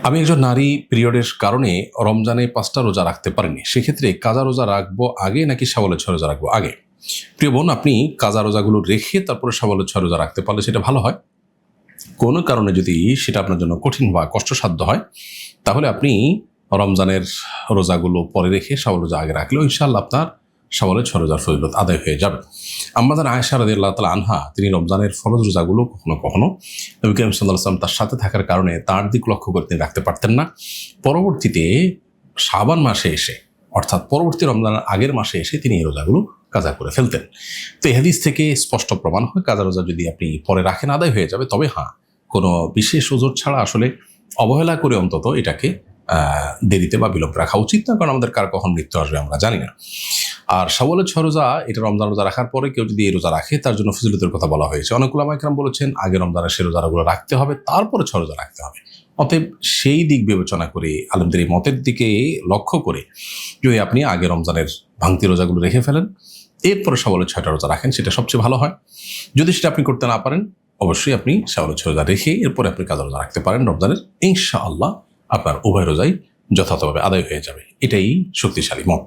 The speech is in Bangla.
আমি একজন নারী পিরিয়ডের কারণে রমজানে 5টা রোজা রাখতে পারিনি, সেক্ষেত্রে কাজা রোজা রাখবো আগে নাকি শাওয়ালের 6 রোজা রাখবো আগে? প্রিয় বোন, আপনি কাজা রোজাগুলো রেখে তারপরে শাওয়ালের 6 রোজা রাখতে পারলে সেটা ভালো হয়। কোনো কারণে যদি সেটা আপনার জন্য কঠিন বা কষ্টসাধ্য হয়, তাহলে আপনি রমজানের রোজাগুলো পরে রেখে শাওয়াল রোজা আগে রাখলেও ইনশাআল্লাহ আপনার শাওয়ালের 6 রোজার ফজিলত আদায় হয়ে যাবে। আমাদের আয়েশা রাদিয়াল্লাহু তাআলা আনহা, তিনি রমজানের ফরজ রোজাগুলো কখনো কখনো নবী করিম সাল্লাল্লাহু আলাইহি ওয়াসাল্লাম তার সাথে থাকার কারণে তার দিক লক্ষ্য করে তিনি রাখতে পারতেন না। পরবর্তীতে শাবান মাসে এসে, অর্থাৎ পরবর্তী রমজানের আগের মাসে এসে তিনি এই রোজাগুলো কাজা করে ফেলতেন। তো এই হাদিস থেকে স্পষ্ট প্রমাণ হয় কাজা রোজা যদি আপনি পরে রাখেন আদায় হয়ে যাবে। তবে হ্যাঁ, কোনো বিশেষ ওজোর ছাড়া আসলে অবহেলা করে অন্তত এটাকে দেরিতে বা বিলম্ব রাখা উচিত না, কারণ আমাদের কার কখন মৃত্যু আসবে আমরা জানি না। আর শাওয়ালের 6 রোজা, এটা রমজান রোজা রাখার পরে কেউ যদি এই রোজা রাখে তার জন্য ফজিলতের কথা বলা হয়েছে। অনেক উলামা ইকরাম বলেছেন আগে রমজানের সে রোজাগুলো রাখতে হবে, তারপরে 6 রোজা রাখতে হবে। অতএব সেই দিক বিবেচনা করে, আলেমদের এই মতের দিকে লক্ষ্য করে যদি আপনি আগে রমজানের ভাঙতি রোজাগুলো রেখে ফেলেন, এরপরে শাওয়ালের 6টা রোজা রাখেন, সেটা সবচেয়ে ভালো হয়। যদি সেটা আপনি করতে না পারেন, অবশ্যই আপনি শাওয়ালের 6 রোজা রেখে এরপরে আপনি কাজা রোজা রাখতে পারেন রমজানের। ইনশাআল্লাহ আপনার উভয় রোজাই যথাযথভাবে আদায় হয়ে যাবে। এটাই শক্তিশালী মত।